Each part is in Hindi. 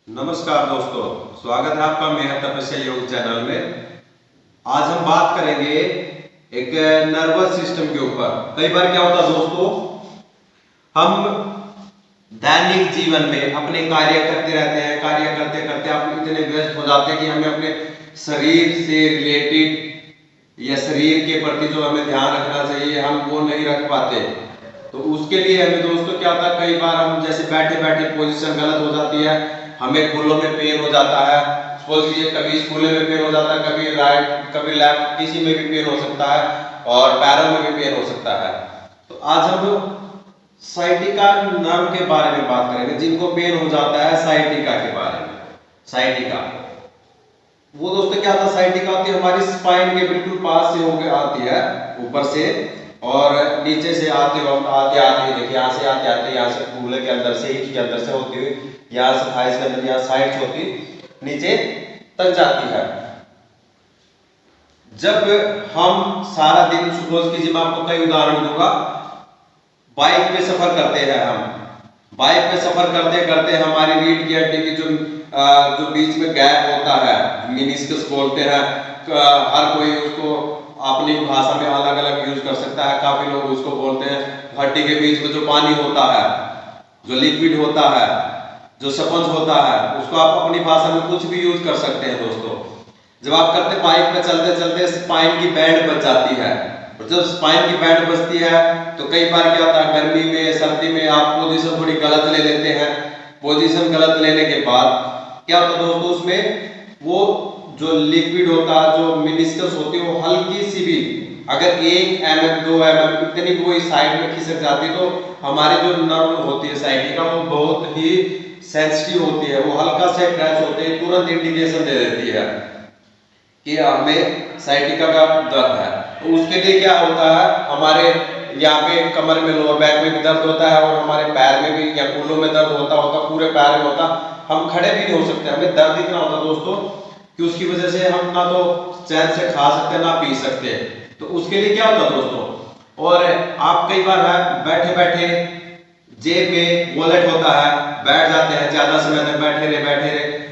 नमस्कार दोस्तों, स्वागत है आपका मेहर तपस्या योग चैनल में। आज हम बात करेंगे एक नर्वस सिस्टम के ऊपर। कई बार क्या होता है दोस्तों, हम दैनिक जीवन में अपने कार्य करते रहते हैं, कार्य करते करते आप इतने व्यस्त हो जाते हैं कि हमें अपने शरीर से रिलेटेड या शरीर के प्रति जो हमें ध्यान रखना चाहिए हम वो नहीं रख पाते। तो उसके लिए हमें दोस्तों क्या होता है, कई बार हम जैसे बैठे बैठे पोजीशन गलत हो जाती है, हमें कूल्हों में पेन हो जाता है। सपोज कीजिए कभी इस कूल्हे में पेन हो जाता है, कभी राइट कभी लेफ्ट, किसी में भी पेन हो सकता है और पैरों में भी पेन हो सकता है। तो आज हम साइटिका नर्व के बारे में बात करेंगे, जिनको पेन हो जाता है साइटिका के बारे में। साइटिका वो दोस्तों क्या होता है, साइटिका होती है हमारी स्पाइन के बिल्कुल पास से होकर आती है, ऊपर से और नीचे से आते वक्त आते आते देखिए यहाँ से आते आते यहाँ से कूल्हे के अंदर से हिप के अंदर से होती हुई यहाँ से थाइस के अंदर यहाँ साइड से होती नीचे तक जाती है। जब हम सारा दिन, सपोज कीजिए मैं आपको कई उदाहरण दूंगा, बाइक पे सफर करते हैं, हम बाइक पे सफर करते करते हमारी रीढ़ की हड्डी की जो बीच में गैप होता है, मेनिस्कस बोलते हैं, हर कोई उसको अपनी भाषा में अलग अलग यूज कर सकता है। काफी लोग उसको बोलते हैं हड्डी के बीच में जो पानी होता है, जो लिक्विड होता है, जो स्पंज होता है, उसको आप अपनी भाषा में कुछ भी यूज कर सकते हैं दोस्तों। जब आप करते बाइक पे चलते चलते स्पाइन की बैंड बच जाती है, और जब स्पाइन की बैंड बचती है तो कई बार क्या होता है, गर्मी में सर्दी में आप पोजीशन थोड़ी गलत ले लेते हैं। पोजीशन गलत लेने के बाद क्या होता है दोस्तों, उसमें वो जो लिक्विड होता है, जो मेनिस्कस होती है, वो हल्की सी भी अगर 1 mm 2 mm इतनी कोई साइड में खिसक जाती है तो हमारी जो नर्व होती है साइटिका वो बहुत ही सेंसिटिव होती है, वो हल्का से क्रैश होते हैं, तुरंत इंडिकेशन दे देती है कि हमें साइटिका का दर्द है। तो उसके लिए क्या होता है, हमारे यहाँ पे कमर में, लोअर बैक में भी दर्द होता है और हमारे पैर में भी या कूल्हों में दर्द होता पूरे पैर में होता, हम खड़े भी नहीं हो सकते, हमें दर्द इतना होता दोस्तों कि उसकी वजह से हम ना तो चैन से खा सकते ना पी सकते। तो उसके लिए क्या होता दोस्तों, और आप कई बार है बैठे बैठे जेब में वॉलेट होता है, बैठ जाते हैं, ज्यादा समय तक बैठे रहे,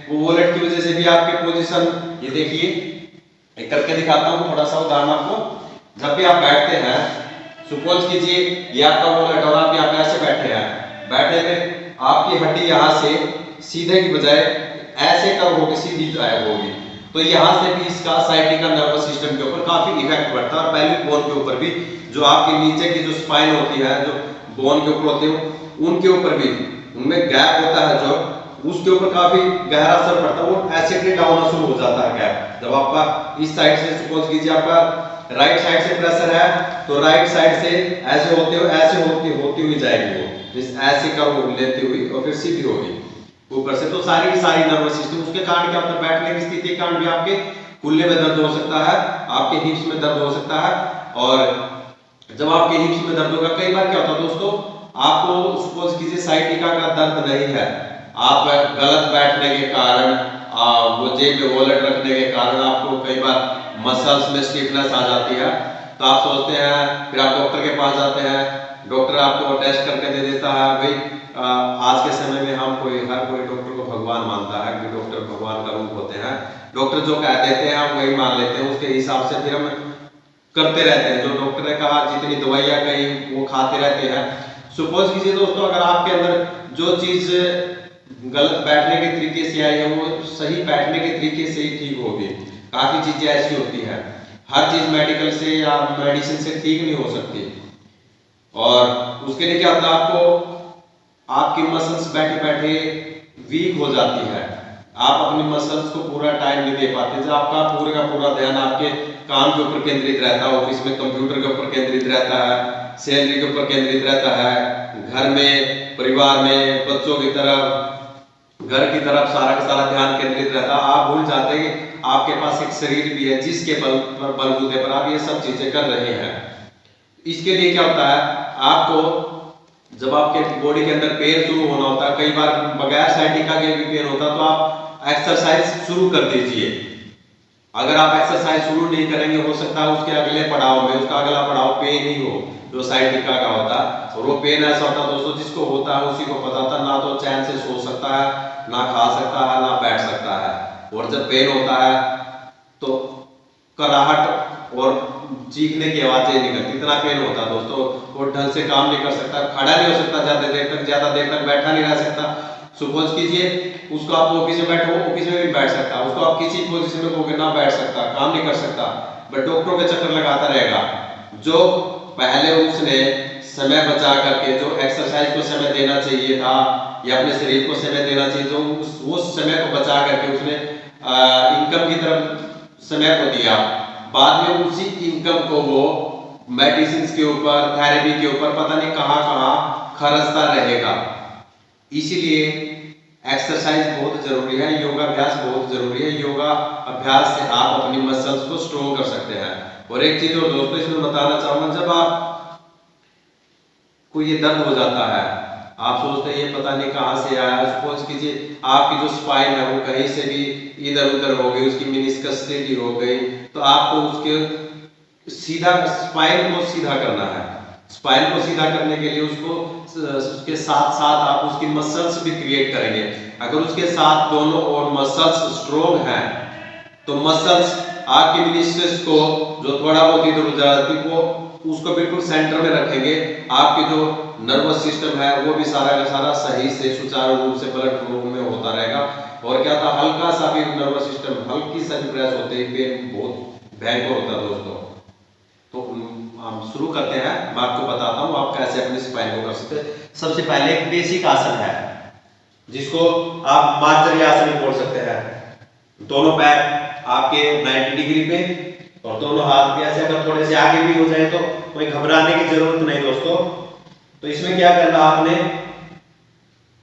वो वॉलेट की वजह से भी आपके पोजीशन, ये देखिए एक करके दिखाता हूँ थोड़ा सा उदाहरण आपको। जब भी आप बैठते हैं, सपोज कीजिए ये आपका वॉलेट और आप यहाँ पे ऐसे बैठे हैं, बैठे में आपकी हड्डी यहाँ से सीधे की बजाय ऐसे कर होगी, सीधी गायब होगी। तो यहाँ से भी इसका साइटिका नर्वस सिस्टम के ऊपर काफी इफेक्ट पड़ता है, और पेल्विक बोन के ऊपर भी, जो आपके नीचे की जो स्पाइन होती है, जो बोन के ऊपर होते हैं, उनके ऊपर भी, उनमें गैप होता है जो, उसके ऊपर काफी गहरा असर पड़ता है, वो एसिड डाउन शुरू हो जाता है गैप। जब आपका इस साइड से, सपोज कीजिए आपका राइट साइड से प्रेशर है तो राइट साइड से ऐसे होते हुए ऐसे होती हुई जाएगी, वो ऐसे कर्व लेती हुई और फिर सीधी होगी ऊपर से। तो सारी की सारी नर्वस सिस्टम, उसके कारण क्या होता है, बैठने की स्थिति के कारण भी आपके कूल्हे में दर्द हो सकता है, आपके हिप्स में दर्द हो सकता है। और जब आपके हिप्स में दर्द होगा, कई बार क्या होता है दोस्तों, आपको सपोज कीजिए साइटिका का दर्द नहीं है, आप गलत बैठने के कारण, वो जेब में वॉलेट रखने के कारण आपको कई बार मसल्स में स्टिफनेस आ जाती है। तो आप सोचते हैं, फिर आप डॉक्टर के पास जाते हैं, डॉक्टर आपको टेस्ट करके दे देता है। भाई आज के समय में हर कोई डॉक्टर को भगवान मानता है कि डॉक्टर भगवान का रूप होते हैं। डॉक्टर जो कह देते हैं हम वही मान लेते हैं, उसके हिसाब से फिर हम करते रहते हैं, जो डॉक्टर ने कहा, जितनी दवाइयाँ कही वो खाते रहते हैं। सपोज कीजिए दोस्तों, अगर आपके अंदर जो चीज गलत बैठने के तरीके से आई है, वो सही बैठने के तरीके से ही ठीक होगी। काफी चीजें ऐसी होती हैं, हर चीज मेडिकल से या मेडिसिन से ठीक नहीं हो सकती। और उसके लिए क्या होता है, आपको आपकी मसल्स बैठे बैठे वीक हो जाती है, आप अपनी मसल्स को पूरा टाइम नहीं दे पाते। जब आपका पूरे का पूरा ध्यान आपके काम के ऊपर केंद्रित रहता है, ऑफिस में कंप्यूटर के ऊपर केंद्रित रहता है, सैलरी के ऊपर केंद्रित रहता है, घर में, परिवार में, बच्चों की तरफ, घर की तरफ सारा का सारा ध्यान केंद्रित रहता है, आप भूल जाते हैं कि आपके पास एक शरीर भी है जिसके बलबूते पर आप ये सब चीजें कर रहे हैं। इसके लिए क्या होता है, आपको जब आपके बॉडी के अंदर पेन शुरू होना होता है, कई बार बगैर साइटिका के भी पेन होता है, तो आप एक्सरसाइज शुरू कर दीजिए। अगर आप एक्सरसाइज शुरू नहीं करेंगे, हो सकता है उसके अगले पड़ाव में, उसका अगला पड़ाव पेन ही हो, जो साइटिका का होता है। और वो पेन ऐसा होता है दोस्तों, जिसको होता है उसी को पता था, ना तो चैन से सो सकता है, ना खा सकता है, ना बैठ सकता है। और जब पेन होता है तो कराहट और चीखने की आवाजें निकलती, इतना पेन होता है दोस्तों। वो ढंग से काम नहीं कर सकता, खड़ा नहीं हो सकता ज्यादा देर तक बैठा नहीं रह सकता। सपोज कीजिए उसको आप ऑफिस में बैठो, ऑफिस में भी बैठ सकता, उसको आप किसी पोजीशन में कहोगे ना बैठ सकता, काम नहीं कर सकता, बट डॉक्टरों के चक्कर लगाता रहेगा। जो पहले उसने समय बचा करके जो एक्सरसाइज को समय देना चाहिए था, या अपने शरीर को समय देना चाहिए, जो उस समय को बचा करके उसने इनकम की तरफ समय को दिया, बाद में उसी इनकम को वो मेडिसिन के ऊपर, थेरेपी के ऊपर, पता नहीं कहां कहां खर्चता रहेगा। इसीलिए एक्सरसाइज बहुत जरूरी है, योगाभ्यास बहुत जरूरी है। योगा अभ्यास से आप अपनी मसल्स को स्ट्रोंग कर सकते हैं। और एक चीज और दोस्तों इसमें बताना चाहूंगा, जब आप को ये दर्द हो जाता है, आप सोचते हैं ये पता नहीं कहां से आया, सपोज कीजिए आपकी जो स्पाइन है वो कहीं से भी इधर उधर हो गई, उसकी मेनिस्कस टेढ़ी हो गई, तो आपको उसके सीधा स्पाइन को सीधा करना है। स्पाइन को सीधा करने के लिए उसके साथ साथ आप उसकी मसल्स भी क्रिएट करेंगे। अगर उसके साथ दोनों और मसल्स स्ट्रोंग हैं तो मसल्स आपकी मेनिस्कस को जो थोड़ा बहुत इधर उधर आती वो उसको बिल्कुल सेंटर में रखेंगे। आपके जो नर्वस सिस्टम है वो भी सारा का सारा सही से सुचारू रूप से ब्लड फ्लो में होता रहेगा। और क्या था, हल्का सा भी नर्वस सिस्टम हल्की सा भी प्रेस होते ही पेन बहुत भयंकर होता है दोस्तों। तो हम शुरू करते हैं, मैं आपको बताता हूँ आप कैसे अपनी स्पाइन को कर सकते हैं। सबसे पहले एक बेसिक आसन है जिसको आप मार्जरी आसन भी बोल सकते हैं। दोनों पैर आपके 90 डिग्री पे और दोनों हाथ भी ऐसे, अगर थोड़े से आगे भी हो जाए तो कोई घबराने की जरूरत नहीं दोस्तों। तो इसमें क्या करना, आपने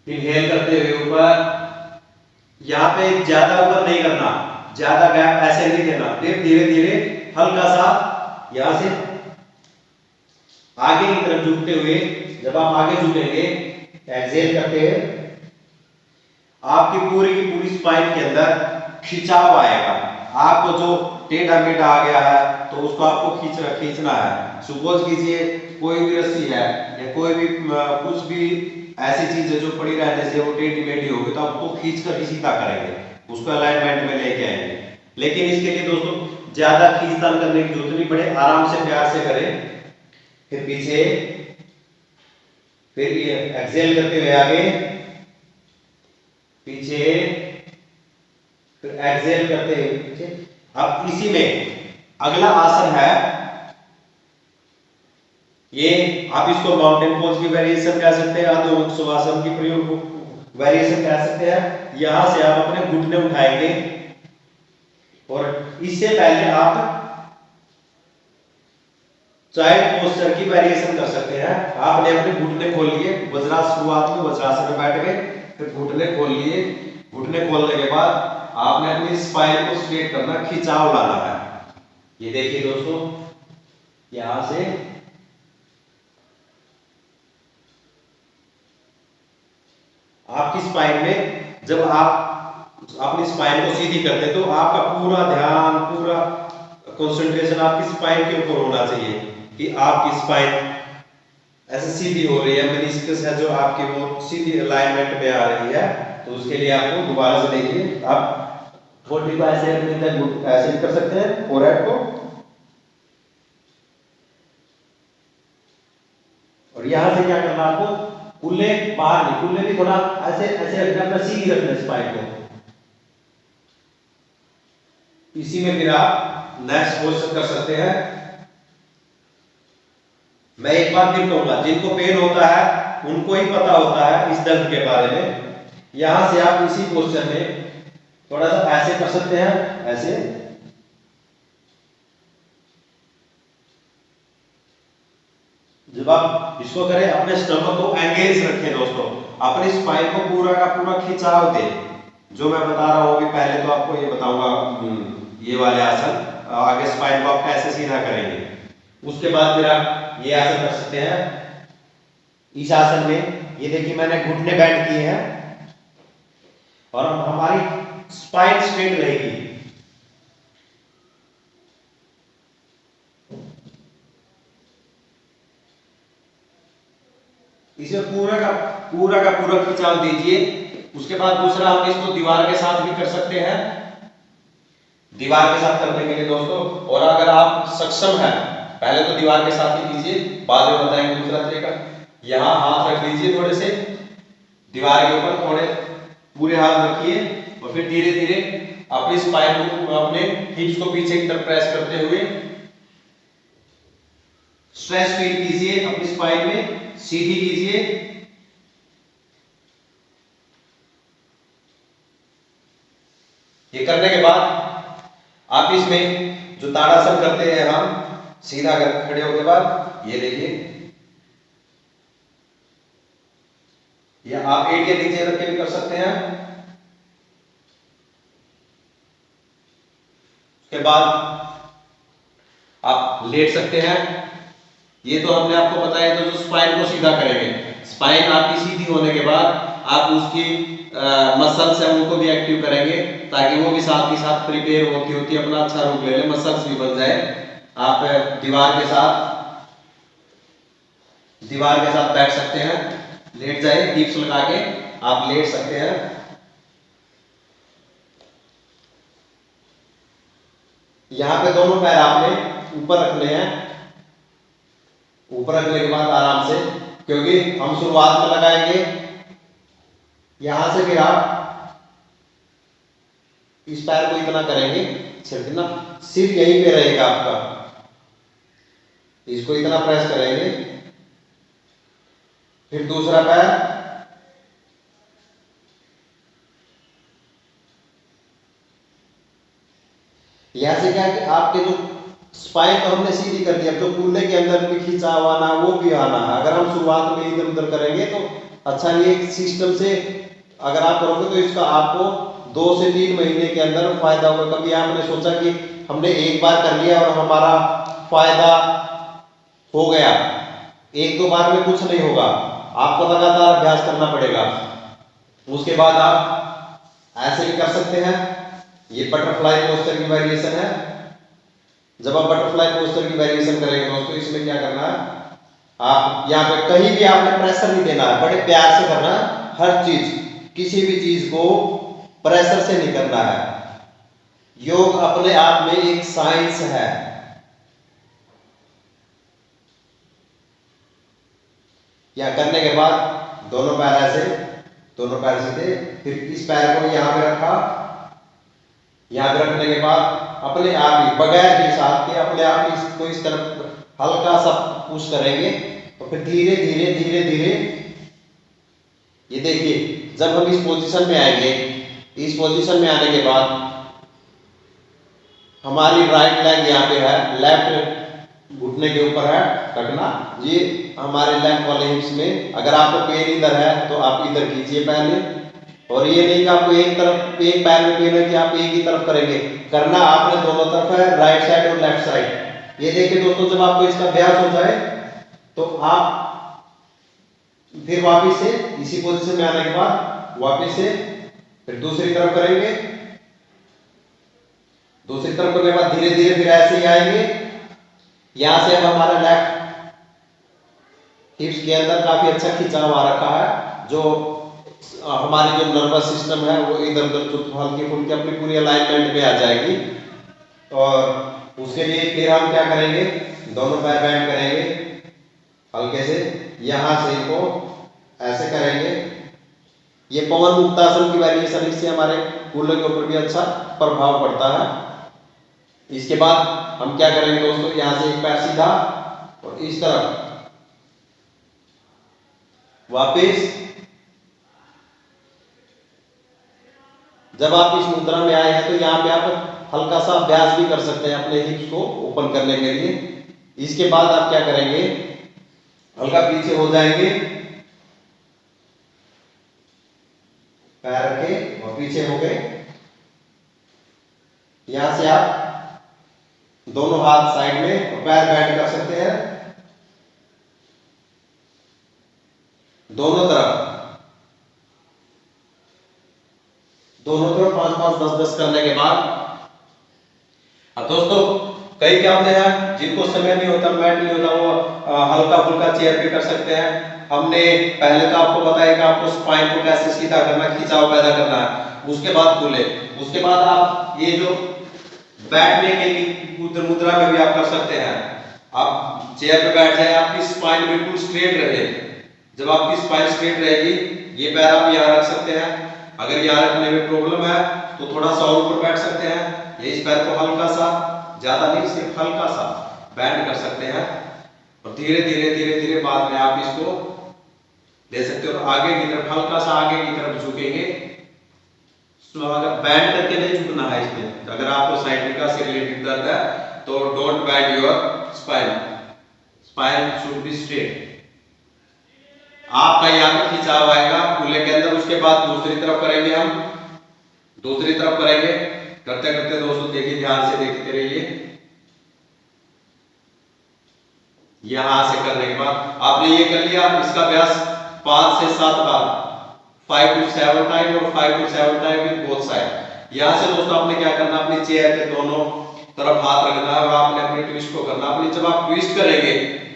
इनहेल करते हुए ऊपर, यहाँ पे ज्यादा ऊपर नहीं करना, ज्यादा गैप ऐसे नहीं देना, फिर धीरे धीरे हल्का सा यहां से आगे की तरफ झुकते हुए, जब आप आगे झुकेंगे एक्सहेल करते हुए, आपकी पूरी की पूरी स्पाइन के अंदर खिंचाव आएगा। आपको जो टेढ़ा मेढ़ा आ गया है तो उसको आपको खींचना है। सपोज कीजिए कोई भी रस्सी है या कोई भी कुछ भी ऐसी चीज है जो पड़ी रहने से वो टेढ़ी मेढ़ी होगी, तो आपको खींच कर ही सीधा करेंगे, उसको अलाइनमेंट में लेके आएंगे। लेकिन इसके लिए दोस्तों ज्यादा खींचतान करने की जरूरत नहीं पड़े, आराम से प्यार से करें। फिर पीछे, फिर ये एक्सहेल करते हुए आगे पीछे, फिर एक्सहेल करते हुए पीछे। अब इसी में अगला आसन है, ये आप इसको माउंटेन पोज की वेरिएशन कह सकते हैं, अधोमुख शवासन की प्रयोग वेरिएशन कह सकते हैं। यहां से आप अपने घुटने उठाएंगे और इससे पहले आप चाइल्ड पोस्चर की वेरिएशन कर सकते हैं। आपने अपने घुटने खोल लिए, वज्रासन, शुरुआत में वज्रासन में बैठ गए, फिर घुटने खोल लिए, घुटने खोलने के बाद आपने अपनी स्पाइन को स्ट्रेट करना, खिंचाव लाना है। ये देखिए दोस्तों, यहां से आपकी स्पाइन में, जब आप अपनी स्पाइन को सीधी करते हैं तो आपका पूरा ध्यान, पूरा कंसंट्रेशन आपकी स्पाइन के ऊपर होना चाहिए कि आपकी स्पाइन ऐसे सीधी हो रही है, मेनिस्कस है जो आपकी वो सीधी अलाइनमेंट में आ रही है। तो उसके लिए आपको दोबारा से देखिए, आप बॉडी को ऐसे ऐसे कर सकते हैं, फोरहेड को, और यहां से क्या करना आपको, कुल्ले बाहर नहीं, कुल्ले भी थोड़ा ऐसे ऐसे रखना, सीधी रखना स्पाइन को। इसी में फिर आप नेक्स्ट पोजीशन कर सकते हैं। मैं एक बार फिर कहूंगा, जिनको पेन होता है उनको ही पता होता है इस दर्द के बारे में। यहां से आप इसी पोजीशन में थोड़ा सा ऐसे कर सकते हैं, ऐसे, जब आप इसको करें अपने स्टमक को एंगेज रखें दोस्तों, अपनी स्पाइन को पूरा का पूरा खिंचाव दें। जो मैं बता रहा हूं अभी, पहले तो आपको ये बताऊंगा ये वाले आसन, आगे स्पाइन को आप कैसे सीधा करेंगे। उसके बाद फिर आप ये आसन कर सकते हैं। इस आसन में ये देखिए मैंने घुटने बेंड किए हैं और हमारी स्पाइन स्ट्रेट रहेगी। इसमें पूरा का पूरा खिंचाव दीजिए। उसके बाद दूसरा हम इसको दीवार के साथ भी कर सकते हैं। दीवार के साथ करने के लिए दोस्तों, और अगर आप सक्षम हैं, पहले तो दीवार के साथ ही कीजिए, बाद में बताएंगे दूसरा तरीका। यहाँ हाथ रख लीजिए, थोड़े से दीवार के ऊपर थोड़े पूरे हाथ रखिए और फिर धीरे धीरे अपनी स्पाइन को, अपने हिप्स को पीछे की तरफ प्रेस करते हुए स्ट्रेच फील कीजिए, अपनी स्पाइन में सीधी कीजिए। ये करने के बाद आप इसमें जो ताड़ासन करते हैं हम सीधा खड़े होने के बाद, ये देखिए, या आप एड़ियां नीचे रख के भी कर सकते हैं। उसके बाद आप लेट सकते हैं। ये तो हमने आपको बताया, तो जो स्पाइन को सीधा करेंगे, स्पाइन आपकी सीधी होने के बाद आप उसकी मसल्स है उनको भी एक्टिव करेंगे, ताकि वो भी साथ ही साथ प्रिपेयर होती होती अपना अच्छा रूप ले ले, मसल्स भी बन जाए। आप दीवार के साथ बैठ सकते हैं, लेट जाए, हिप्स लगा के आप लेट सकते हैं। यहां पे दोनों पैर आपने ऊपर रखने हैं। ऊपर रखने के बाद आराम से, क्योंकि हम शुरुआत में लगाएंगे यहां से, फिर आप इस पैर को इतना करेंगे, छिड़कना सिर्फ यहीं पे रहेगा आपका, इसको इतना प्रेस करेंगे। फिर दूसरा पैर, यहां से क्या कि आपके जो स्पाइन तो हमने सीधी कर दिया, जो कूल्हे के अंदर भी खिंचाव आना वो भी आना है। अगर हम शुरुआत में इधर उधर करेंगे तो अच्छा नहीं। एक सिस्टम से अगर आप करोगे तो इसका आपको 2 से 3 महीने के अंदर फायदा होगा। कभी आपने सोचा कि हमने एक बार कर लिया और हमारा फायदा हो गया, 1-2 बार में कुछ नहीं होगा, आपको लगातार अभ्यास करना पड़ेगा। उसके बाद आप ऐसे भी कर सकते हैं। ये बटरफ्लाई पोस्चर की वेरिएशन है। जब आप बटरफ्लाई पोस्चर की वेरिएशन करेंगे दोस्तों, इसमें क्या करना है, आप यहाँ पे कहीं भी आपने प्रेशर नहीं देना है, बड़े प्यार से करना है। हर चीज, किसी भी चीज को प्रेशर से नहीं करना है। योग अपने आप में एक साइंस है। यह करने के बाद दोनों पैर ऐसे, दोनों पैर सीधे, फिर इस पैर को यहां पे रखा। यहां पे रखने के बाद अपने आप ही बगैर हिसाब के अपने आप ही इसको इस तरफ हल्का सा पुश करेंगे, तो फिर धीरे धीरे धीरे धीरे, ये देखिए, जब हम इस पोजीशन में आएंगे, इस पोजीशन में आने के बाद हमारी राइट लेग यहाँ पे है, लेफ्ट घुटने के ऊपर है रखना। ये हमारे लेफ्ट वाले हिप्स में, अगर आपको पेन इधर है तो आप इधर कीजिए पहले, और ये नहीं कि आपको एक तरफ एक पैर में पेन है कि आप एक ही तरफ करेंगे, करना आपने दोनों तरफ है, राइट साइड और लेफ्ट साइड। ये देखिए दोस्तों, जब आपको इसका अभ्यास हो जाए तो आप फिर वापस से इसी पोजीशन में आने के बाद वापस से फिर दूसरी तरफ करेंगे। दूसरी तरफ करने के बाद धीरे धीरे फिर ऐसे ही आएंगे। यहां से अब हमारा लेफ्ट हिप्स के अंदर काफी अच्छा खिंचाव आ रखा है, जो हमारी जो नर्वस सिस्टम है वो इधर उधर हल्की फुल्की अपनी पूरी अलाइनमेंट में आ जाएगी। और उसके लिए फिर हम क्या करेंगे, दोनों पैर बैंड करेंगे हल्के से, यहां से इनको ऐसे करेंगे। ये पवन मुक्तासन की वेरिएशन, इससे हमारे कूल्हे के ऊपर भी अच्छा प्रभाव पड़ता है। इसके बाद हम क्या करेंगे दोस्तों, यहां से एक पैर सीधा और इस तरफ वापिस। जब आप इस मुद्रा में आए हैं तो यहाँ पे आप हल्का सा अभ्यास भी कर सकते हैं अपने हिप्स को ओपन करने के लिए। इसके बाद आप क्या करेंगे, हल्का पीछे हो जाएंगे, पैर रखे और पीछे हो गए। यहां से आप दोनों हाथ साइड में और पैर बैंड कर सकते हैं दोनों तरफ 5-5 10-10 करने के बाद। अब दोस्तों कई क्या होते हैं जिनको समय नहीं होता, मैट नहीं होता, वो हल्का फुल्का चेयर पे कर सकते हैं। हमने पहले तो आपको बताया कि आपको स्पाइन को कैसे सीधा करना, खिंचाव पैदा करना है, उसके बाद खुले, उसके बाद आप ये जो बैठने के लिए मुद्रा में भी आप कर सकते हैं। आप चेयर पे बैठ जाए, आपकी स्पाइन बिल्कुल स्ट्रेट रहे। जब आपकी स्पाइन स्ट्रेट रहेगी, ये पैर आप यहाँ रख सकते हैं। अगर यहाँ रखने में प्रॉब्लम है तो थोड़ा सा और ऊपर बैठ सकते हैं, ये इस पैर को हल्का सा, ज्यादा नहीं, सिर्फ हल्का सा बैंड कर सकते हैं और धीरे धीरे धीरे धीरे बाद में आप इसको ले सकते हो। आगे की तरफ हल्का सा आगे की तरफ झुकेंगे, अगर बैंड करके नहीं झुकना है इसमें। अगर आपको साइटिका से रिलेटेड दर्द है तो don't band your spine, spine should be straight. आपका यहाँ पे खिंचाव आएगा कूल्हे के अंदर, उसके बाद दूसरी तरफ करेंगे, हम दूसरी तरफ करेंगे। करते करते दोस्तों देखिए, ध्यान से देखते रहिए। यहां से करने के बाद आपने ये कर लिया, इसका अभ्यास 5 से 7 बार, 5 to 7 टाइम और 5 to 7 time with both side. यहां से दोस्तों आपने क्या करना, अपनी चेयर के दोनों तरफ हाथ रखना है और आपने अपने ट्विस्ट को करना। अपनी जब आप ट्विस्ट करेंगे,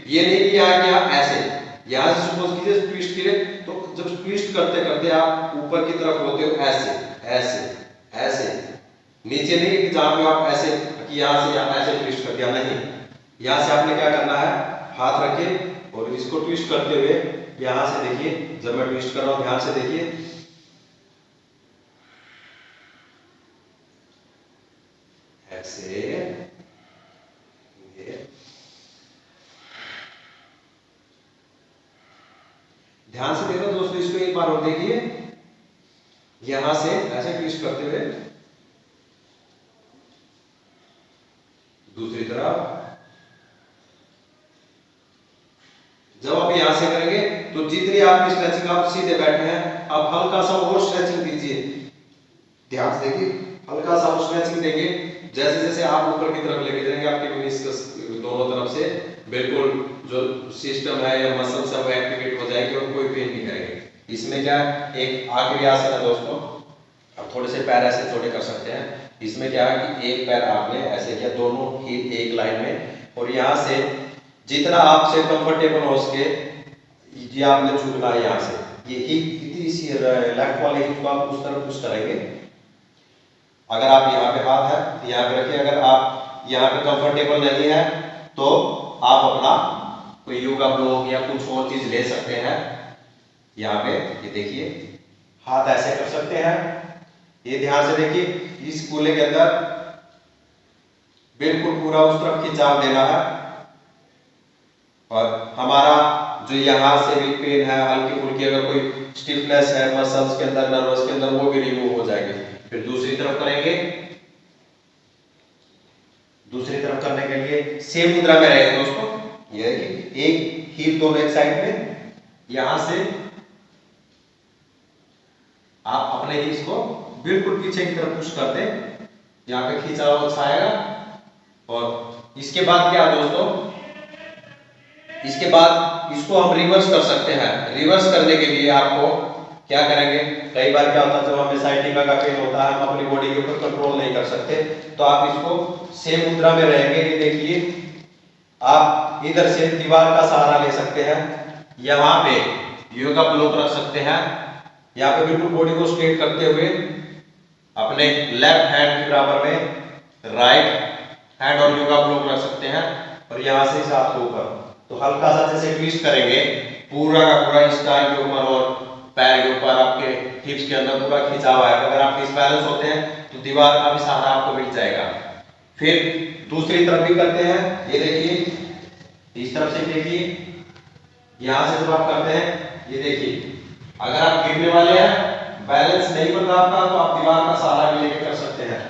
ये नहीं कि यहाँ क्या ऐसे, यहां से सपोज कीजिए ट्विस्ट किए, तो जब ट्विस्ट करते करते आप ऊपर की तरफ होते हो ऐसे ऐसे ऐसे, नीचे नहीं कि जहां पे आप ऐसे कि यहां से यहाँ ऐसे ट्विस्ट कर दिया, नहीं। यहां से आपने क्या करना है, हाथ रखिए और इसको ट्विस्ट करते हुए यहां से देखिए, जब मैं ट्विस्ट कर रहा हूं ध्यान से देखिए, ऐसे ध्यान से देखो दोस्तों, इसको एक बार और देखिए, यहां से ऐसे ट्विस्ट करते हुए दूसरी तरफ। जब आप यहां से करेंगे तो जितनी आपकी स्ट्रेचिंग, आप सीधे बैठे हैं, आप हल्का सा और स्ट्रेचिंग दीजिए। ध्यान से देखिए, हल्का सा और स्ट्रेचिंग देंगे। जैसे जैसे आप ऊपर की तरफ लेके जाएंगे, आपके मेनिस्कस दोनों तरफ से बिल्कुल जो सिस्टम है या मसल सब एक्टिवेट हो जाएगी और कोई पेन नहीं करेंगे। इसमें क्या एक आखिरी आसन है दोस्तों, अब थोड़े से पैर ऐसे छोटे कर सकते हैं। इसमें क्या है कि एक पैर आपने ऐसे किया, दोनों ही एक लाइन में, और यहाँ से जितना आपसे कंफर्टेबल हो सके ये आपने झुकना है। यहाँ से ये इतनी सी लेफ्ट वाले हिप को आप उस तरफ पुश करेंगे। अगर आप यहाँ पे हाथ है तो यहाँ पे रखिए। अगर आप यहाँ पे कंफर्टेबल नहीं है तो आप अपना कोई योगा ब्लॉक या कुछ और चीज ले सकते हैं। यहाँ पे ये देखिए, हाथ ऐसे कर सकते हैं। ये ध्यान से देखिए, इस कूल्हे के अंदर बिल्कुल पूरा उस तरफ खिंचाव देना है और हमारा जो यहाँ से भी पेन है, हल्की फुल्की अगर कोई स्टिफनेस है मसल्स के अंदर, नर्वस के अंदर, वो भी रिमूव हो जाएगी। फिर दूसरी तरफ करेंगे। दूसरी तरफ करने के लिए सेम मुद्रा में रहेगा दोस्तों। ये एक हीप दोनों एक साइड में, यहां से आप अपने हिप्स को बिल्कुल पीछे की तरफ पुश कर दें, यहाँ पे खिंचाव अच्छा आएगा। और इसके बाद क्या दोस्तों, इसके बाद इसको हम रिवर्स कर सकते हैं। रिवर्स करने के लिए आपको क्या करेंगे, कई बार क्या होता है जब हमें साइटिका का पेन होता है, हम अपनी बॉडी के ऊपर कंट्रोल नहीं कर सकते, तो आप इसको सेम मुद्रा में रहेंगे। ये देखिए, आप इधर से दीवार का सहारा ले सकते हैं, यहाँ पे योगा ब्लॉक रख सकते हैं। यहाँ पे बिल्कुल बॉडी को स्ट्रेट करते हुए अपने लेफ्ट हैंड के बराबर में राइट हैंड और योगा ब्लॉक रख सकते हैं और यहाँ से इस हाथ को ऊपर, तो हल्का सा जैसे ट्विस्ट करेंगे, पूरा का पूरा इस टाइम के ऊपर और पैर के ऊपर आपके हिप्स के अंदर पूरा खिंचाव आएगा। अगर आप डिसबैलेंस होते हैं तो दीवार का भी सहारा आपको मिल जाएगा। फिर दूसरी तरफ भी करते हैं। ये देखिए, इस तरफ से देखिए, यहां से जब आप करते हैं, ये देखिए, अगर आप गिरने वाले हैं, बैलेंस नहीं बन रहा आपका, तो आप दीवार का सहारा भी लेके कर सकते हैं।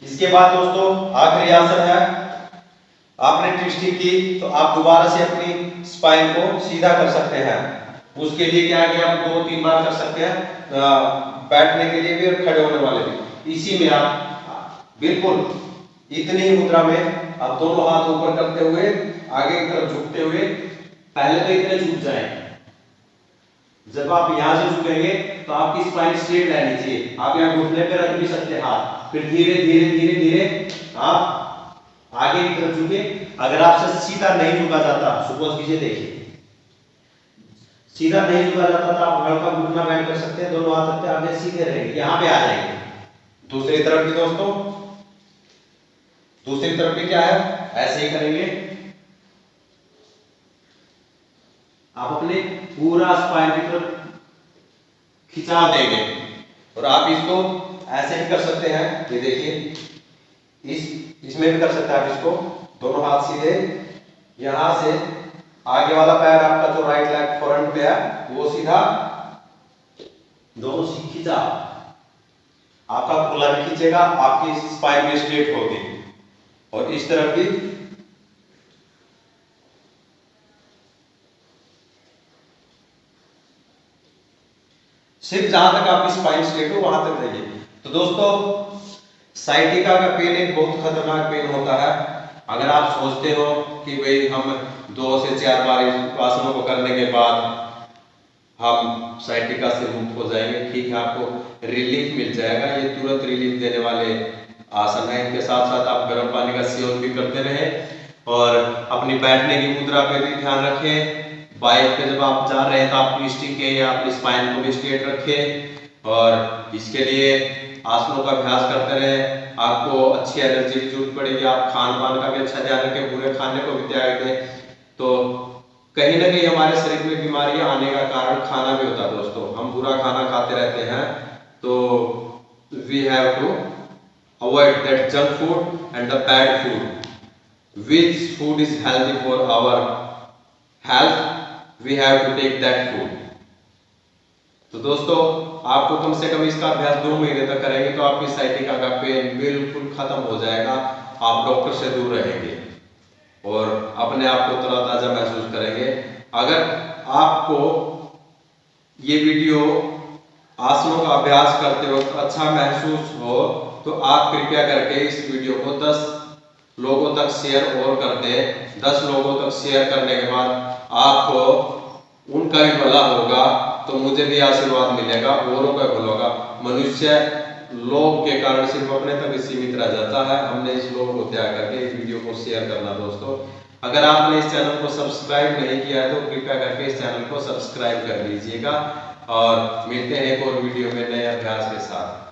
इसके बाद दोस्तों आखिरी आसन है। आपने ट्विस्टिंग की तो आप दोबारा से अपनी स्पाइन को सीधा कर सकते हैं। उसके लिए क्या है कि आप 2-3 बार कर सकते हैं, बैठने के लिए भी और खड़े होने वाले भी। इसी में आप बिल्कुल इतनी ही मुद्रा में आप दोनों हाथ ऊपर करते हुए आगे की तरफ झुकते हुए, पहले तो इतने झुक जाएं। जब आप यहां से झुकेंगे तो आपकी स्पाइन स्ट्रेट रहनी चाहिए। आप यहां घुटने पे रख भी सकते हैं हाथ। फिर धीरे धीरे धीरे धीरे आप आगे की तरफ झुके। अगर आपसे सीधा नहीं झुका जाता, सपोज कीजिए, देखिए सीधा नहीं झुका जाता तो आप हल्का घुटना बैंड कर सकते हैं, दोनों हाथ रखते आगे सीधे रहेंगे, यहाँ पे आ जाएंगे। दूसरी तरफ भी दोस्तों, दूसरी तरफ भी क्या है, ऐसे ही करेंगे। आप अपने पूरा स्पाइन की तरफ खिंचाव देंगे और आप इसको ऐसे भी कर सकते हैं, ये देखिए, इसमें भी कर सकते हैं आप इसको, दोनों हाथ सीधे, यहां से आगे वाला पैर आपका जो राइट लेग फ्रंट पे है वो सीधा, दोनों खींचा, आपका खुला भी खींचेगा, आपकी स्पाइन भी स्ट्रेट होगी। और इस तरफ भी सिर्फ जहां तक आपकी स्पाइन स्ट्रेट हो वहां तक रहिए। तो दोस्तों, साइटिका का पेन एक बहुत खतरनाक पेन होता है। अगर आप सोचते हो कि भाई हम 2 से 4 बार आसनों को करने के बाद हम साइटिका से मुक्त हो जाएंगे, ठीक है, आपको रिलीफ मिल जाएगा। ये तुरंत रिलीफ देने वाले आसन है। इनके साथ साथ आप गर्म पानी का सेवन भी करते रहें और अपनी बैठने की मुद्रा पे भी ध्यान रखें। बाइक पे जब आप जा रहे हैं तो आप ट्विस्टिंग के या अपनी स्पाइन को भी स्ट्रेट रखें और इसके लिए आसनों का अभ्यास करते रहें। आपको अच्छी एनर्जी की जरूरत पड़ेगी। आप खान पान का भी अच्छा ध्यान रखें, बुरे खाने को भी त्याग दें। तो कहीं ना कहीं हमारे शरीर में बीमारियां आने का कारण खाना भी होता है दोस्तों। हम बुरा खाना खाते रहते हैं, तो we have to avoid that junk food and the bad food. Which food is healthy for our health, we have to take that food. तो दोस्तों, आपको कम से कम इसका अभ्यास 2 महीने तक करेंगे तो आपकी साइटिका का पेन बिल्कुल खत्म हो जाएगा। आप डॉक्टर से दूर रहेंगे और अपने आप को तरोताजा महसूस करेंगे। अगर आपको ये वीडियो आसनों का अभ्यास करते वक्त अच्छा महसूस हो तो आप कृपया करके इस वीडियो को 10 लोगों तक शेयर और कर दें। 10 लोगों तक शेयर करने के बाद आपको उनका भी भला होगा तो मुझे भी आशीर्वाद मिलेगा, औरों का भला होगा। मनुष्य लोभ के कारण सिर्फ अपने तक सीमित रह जाता है। हमने इस लोभ को त्याग करके इस वीडियो को शेयर करना दोस्तों। अगर आपने इस चैनल को सब्सक्राइब नहीं किया है तो कृपया करके इस चैनल को सब्सक्राइब कर लीजिएगा और मिलते हैं एक और वीडियो में नए अभ्यास के साथ।